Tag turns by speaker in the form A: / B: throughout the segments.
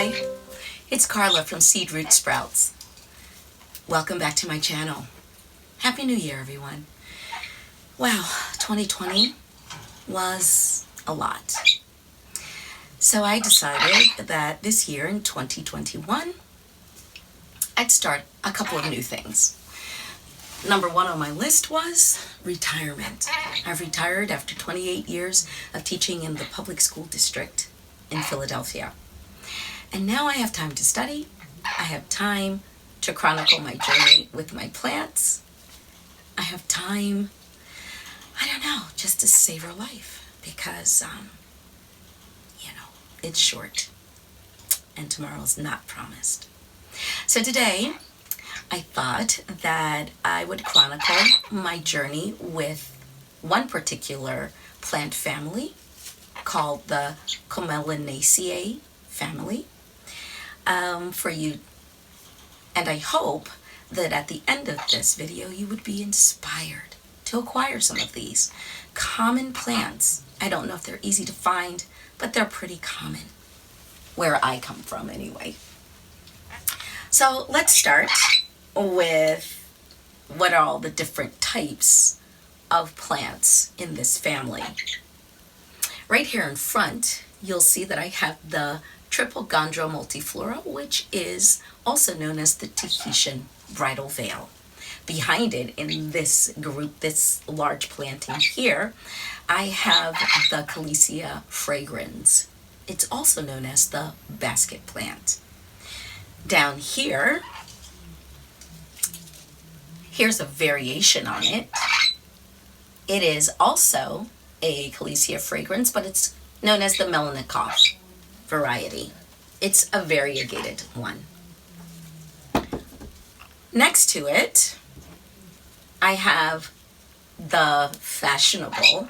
A: Hi, it's Carla from Seed Root Sprouts. Welcome back to my channel. Happy New Year, everyone. Wow, 2020 was a lot. So I decided that this year in 2021, I'd start a couple of new things. Number one on my list was retirement. I've retired after 28 years of teaching in the public school district in Philadelphia. And now I have time to study. I have time to chronicle my journey with my plants. I have time, just to savor life because, it's short and tomorrow's not promised. So today, I thought that I would chronicle my journey with one particular plant family called the Commelinaceae family for you. And I hope that at the end of this video, you would be inspired to acquire some of these common plants. I don't know if they're easy to find, but they're pretty common where I come from anyway. So let's start with what are all the different types of plants in this family. Right here in front, you'll see that I have the triple gondro multiflora, which is also known as the Tahitian bridal veil. Behind it, in this group, this large planting here, I have the callisia fragrans. It's also known as the basket plant. Down here, here's a variation on it. It is also a callisia fragrans, but it's known as the Commelinaceae variety. It's a variegated one. Next to it, I have the fashionable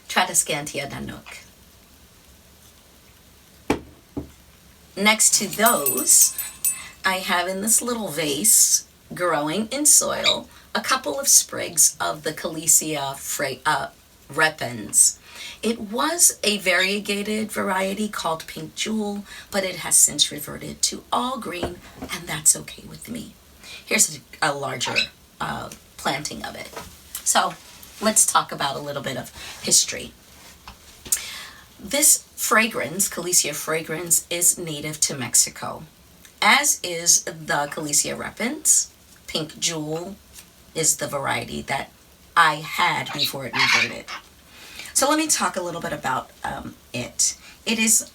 A: Tradescantia Nanook. Next to those, I have in this little vase, growing in soil, a couple of sprigs of the callisia repens. It was a variegated variety called Pink Jewel, but it has since reverted to all green, and that's okay with me. Here's a larger planting of it. So let's talk about a little bit of history. This fragrans, callisia fragrans, is native to Mexico, as is the callisia repens. Pink Jewel is the variety that I had before it reverted. So let me talk a little bit about it. It is,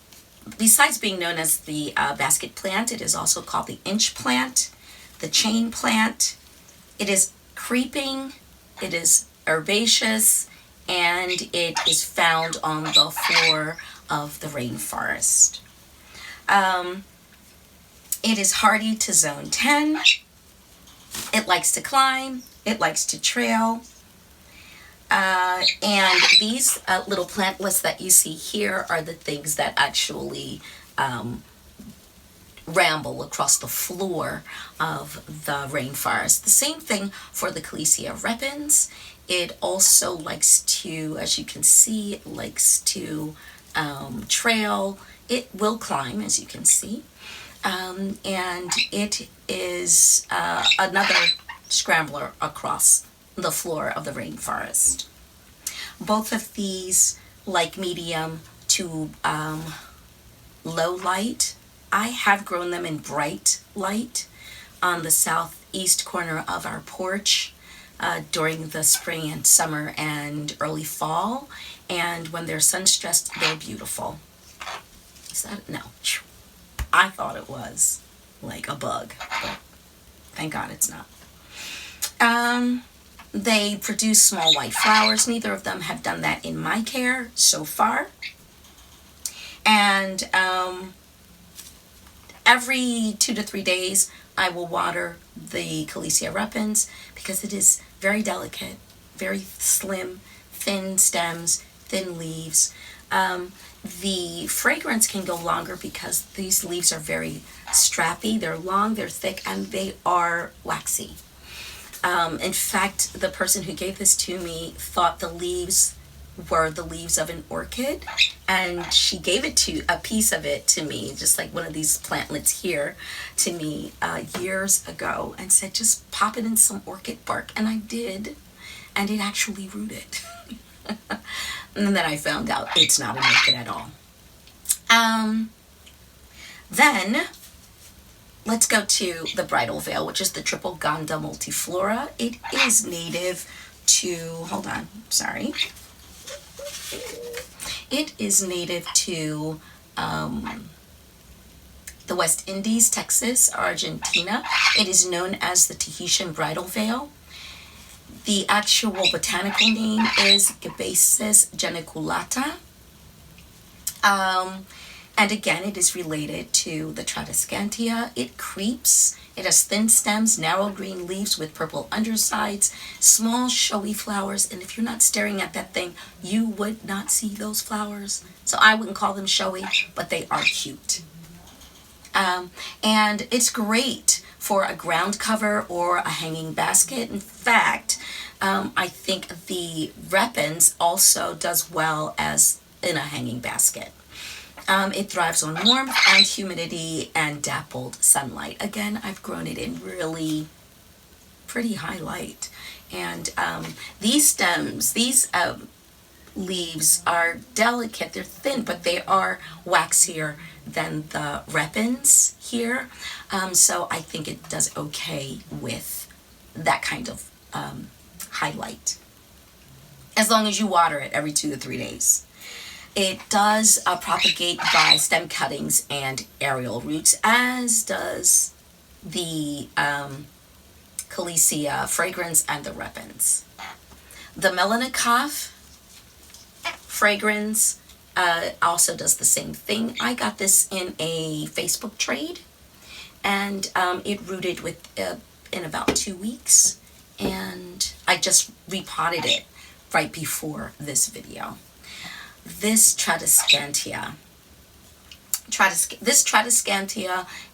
A: besides being known as the basket plant, it is also called the inch plant, the chain plant. It is creeping, it is herbaceous, and it is found on the floor of the rainforest. It is hardy to zone 10. It likes to climb, it likes to trail. And these little plantlets that you see here are the things that actually ramble across the floor of the rainforest. The same thing for the callisia repens. It also likes to, as you can see, it likes to trail. It will climb, as you can see. And it is another scrambler across the floor of the rainforest. Both of these like medium to low light. I have grown them in bright light on the southeast corner of our porch during the spring and summer and early fall. And when they're sun stressed, they're beautiful. Is that? No. I thought it was like a bug, but thank God it's not. They produce small white flowers. Neither of them have done that in my care so far. And every 2 to 3 days, I will water the callisia repens because it is very delicate, very slim, thin stems, thin leaves. The fragrance can go longer because these leaves are very strappy. They're long, they're thick, and they are waxy. In fact, the person who gave this to me thought the leaves were the leaves of an orchid, and she gave a piece of it to me, just like one of these plantlets here, to me years ago, and said just pop it in some orchid bark, and I did, and it actually rooted. And then I found out it's not an orchid at all. Then let's go to the bridal veil, which is the Triple-Gonda multiflora. It is native to, hold on, sorry. It is native to the West Indies, Texas, Argentina. It is known as the Tahitian bridal veil. The actual botanical name is Gibaeus geniculata. And again, it is related to the Tradescantia. It creeps. It has thin stems, narrow green leaves with purple undersides, small showy flowers. And if you're not staring at that thing, you would not see those flowers. So I wouldn't call them showy, but they are cute. And it's great for a ground cover or a hanging basket. In fact, I think the repens also does well as in a hanging basket. It thrives on warmth and humidity and dappled sunlight. Again, I've grown it in really pretty high light. And these stems, these leaves are delicate. They're thin, but they are waxier than the repens here. So I think it does okay with that kind of highlight, as long as you water it every 2 to 3 days. It does propagate by stem cuttings and aerial roots, as does the callisia, fragrans, and the repens. The Commelinaceae fragrans also does the same thing. I got this in a Facebook trade, and it rooted in about 2 weeks, and I just repotted it right before this video. This Tradescantia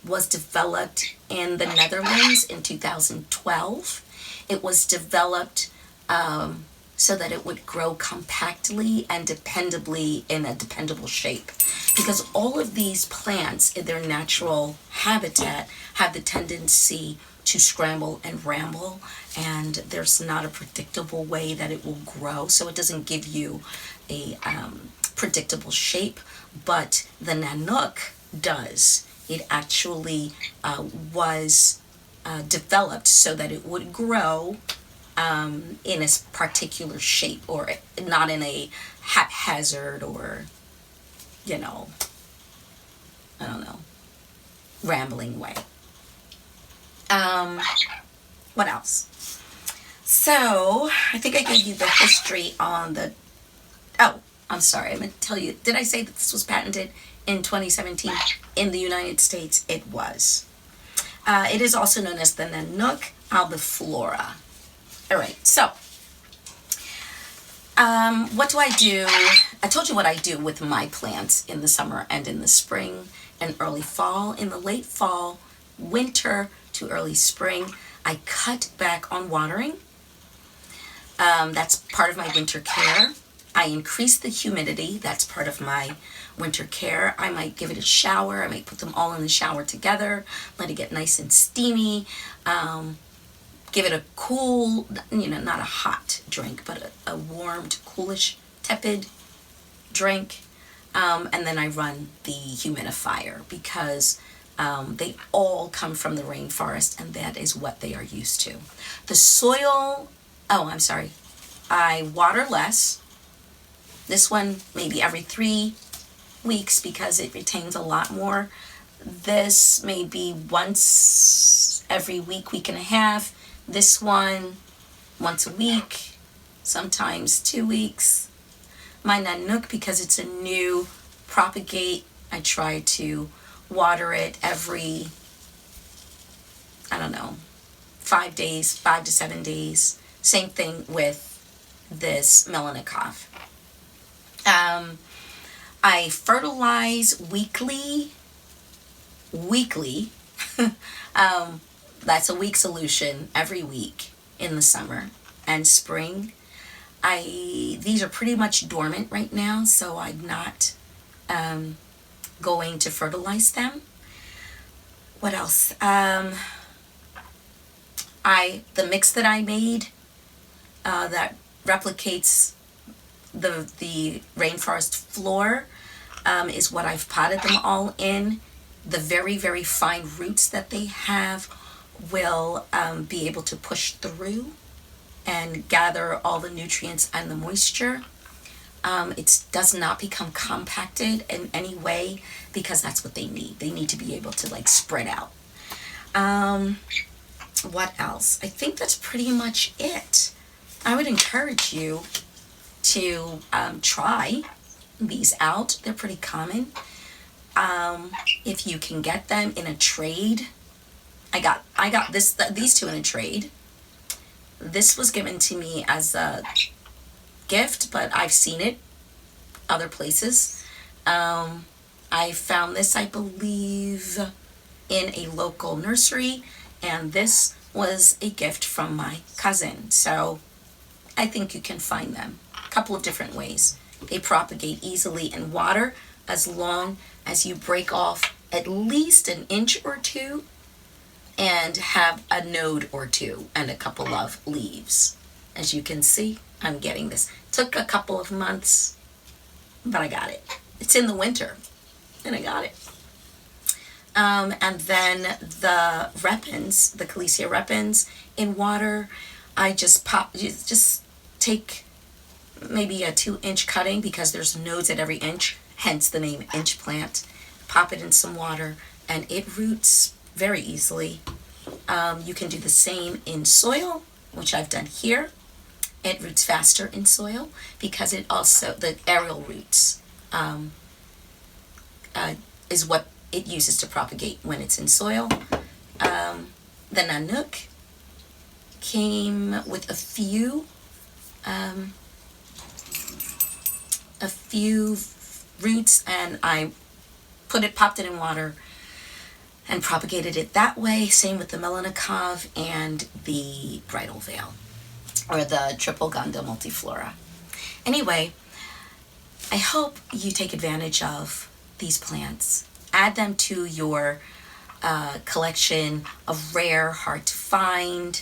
A: was developed in the Netherlands in 2012. It was developed so that it would grow compactly and dependably in a dependable shape. Because all of these plants in their natural habitat have the tendency to scramble and ramble, and there's not a predictable way that it will grow, so it doesn't give you a predictable shape. But the Nanook does. It actually was developed so that it would grow in a particular shape, or not in a haphazard or, I don't know, rambling way. What else? So I think I gave you the history on the, oh, I'm sorry, I meant to tell you, did I say that this was patented in 2017 in the United States? It was. It is also known as the Nanook albiflora. All right, so what do I do? I told you what I do with my plants in the summer and in the spring and early fall. In the late fall, winter to early spring, I cut back on watering. That's part of my winter care. I increase the humidity. That's part of my winter care. I might give it a shower. I might put them all in the shower together, let it get nice and steamy. Give it a cool, not a hot drink, but a warmed, coolish, tepid drink. And then I run the humidifier, because they all come from the rainforest, and that is what they are used to. The soil, I water less. This one maybe every 3 weeks, because it retains a lot more. This maybe once every week and a half. This one once a week, sometimes 2 weeks. My Nanook, because it's a new propagate, I try to water it every, 5 days, 5 to 7 days. Same thing with this Commelinaceae. I fertilize weekly. That's a week solution every week in the summer and spring. These are pretty much dormant right now, so I'm not going to fertilize them. What else? The mix that I made that replicates the rainforest floor is what I've potted them all in. The very, very fine roots that they have will be able to push through and gather all the nutrients and the moisture. It does not become compacted in any way because that's what they need. They need to be able to like spread out. What else? I think that's pretty much it. I would encourage you to try these out. They're pretty common. If you can get them in a trade, I got these two in a trade. This was given to me as a gift, but I've seen it other places. I found this, I believe, in a local nursery, and this was a gift from my cousin. So I think you can find them a couple of different ways. They propagate easily in water as long as you break off at least an inch or two and have a node or two and a couple of leaves. As you can see, I'm getting this. Took a couple of months, but I got it. It's in the winter, and I got it. And then the repens, the callisia repens in water, I just take maybe a 2-inch cutting because there's nodes at every inch, hence the name inch plant. Pop it in some water and it roots very easily. You can do the same in soil, which I've done here. It roots faster in soil because it also, the aerial roots is what it uses to propagate when it's in soil. The Nanook came with a few roots, and I popped it in water and propagated it that way. Same with the Commelinaceae and the bridal veil, or the triple gonda multiflora. Anyway, I hope you take advantage of these plants. Add them to your collection of rare, hard to find,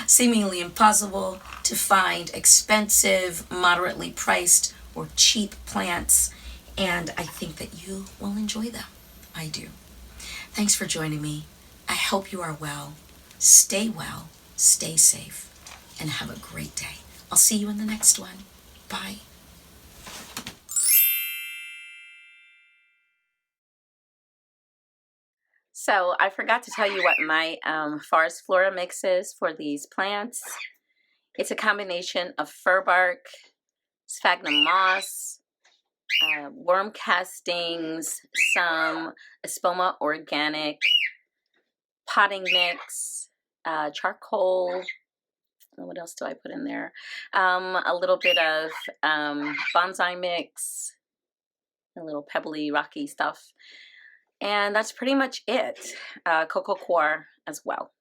A: seemingly impossible to find, expensive, moderately priced, or cheap plants. And I think that you will enjoy them. I do. Thanks for joining me. I hope you are well. Stay safe, and have a great day. I'll see you in the next one. Bye. So I forgot to tell you what my forest flora mix is for these plants. It's a combination of fir bark, sphagnum moss, worm castings, some espoma organic, potting mix, charcoal. What else do I put in there? A little bit of bonsai mix, a little pebbly, rocky stuff. And that's pretty much it. Cocoa coir as well.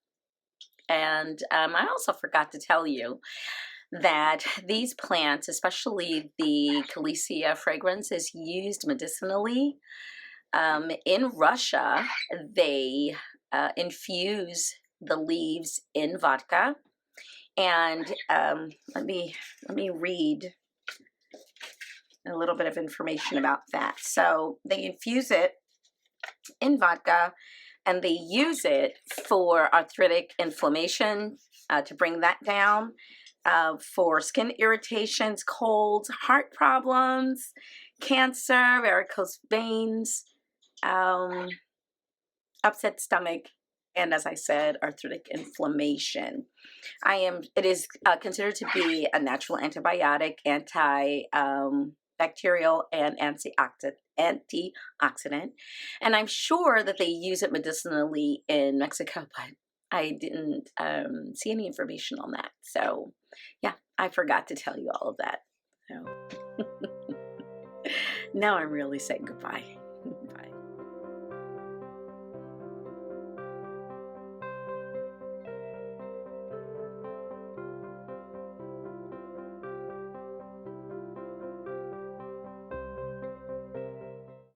A: And I also forgot to tell you that these plants, especially the callisia fragrans, is used medicinally. In Russia, they infuse the leaves in vodka. And let me read a little bit of information about that. So they infuse it in vodka, and they use it for arthritic inflammation, to bring that down, for skin irritations, colds, heart problems, cancer, varicose veins, upset stomach, and as I said, arthritic inflammation. It is considered to be a natural antibiotic, antibacterial, and antioxidant. And I'm sure that they use it medicinally in Mexico, but I didn't see any information on that. So yeah, I forgot to tell you all of that. So now I'm really saying goodbye.